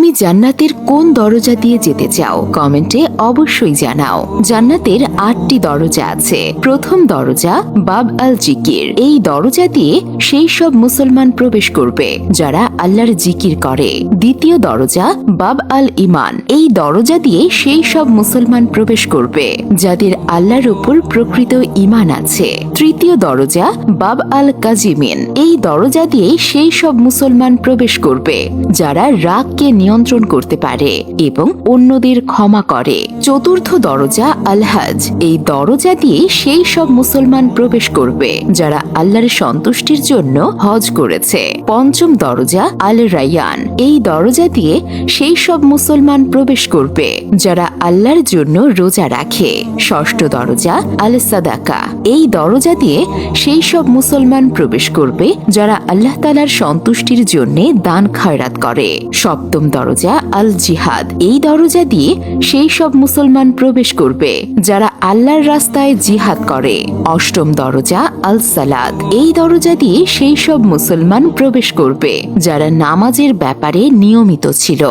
তুমি জান্নাতের কোন দরজা দিয়ে যেতে চাও কমেন্টে অবশ্যই জানাও। জান্নাতের 8টি দরজা আছে। প্রথম দরজা বাব আল জিকির। এই দরজা দিয়ে সেই সব মুসলমান প্রবেশ করবে যারা আল্লাহর জিকির করে। দ্বিতীয় দরজা বাব আল ইমান। এই দরজা দিয়ে সেই সব মুসলমান প্রবেশ করবে যাদের আল্লাহর উপর প্রকৃত ইমান আছে। তৃতীয় দরজা বাব আল কাজিমিন। এই দরজা দিয়ে সেই সব মুসলমান প্রবেশ করবে যারা রাগকে নিয়ন্ত্রণ করতে পারে এবং অন্যদের ক্ষমা করে। চতুর্থ দরজা আল হজ। এই দরজা দিয়ে সেই সব মুসলমান প্রবেশ করবে যারা আল্লাহর সন্তুষ্টির জন্য হজ করেছে। পঞ্চম দরজা আল রায়ান। এই দরজা দিয়ে সেই সব মুসলমান প্রবেশ করবে যারা আল্লাহর জন্য রোজা রাখে। ষষ্ঠ দরজা আল সাদাকা। এই দরজা দিয়ে সেই সব মুসলমান প্রবেশ করবে যারা আল্লাহ তাআলার সন্তুষ্টির জন্য দান খয়রাত করে। সপ্তম দরজা আল জিহাদ। এই দরজা দিয়ে সেই সব মুসলমান প্রবেশ করবে যারা আল্লাহর রাস্তায় জিহাদ করে। অষ্টম দরজা আল সালাত। এই দরজা দিয়ে সেই সব মুসলমান প্রবেশ করবে যারা নামাজের ব্যাপারে নিয়মিত ছিল।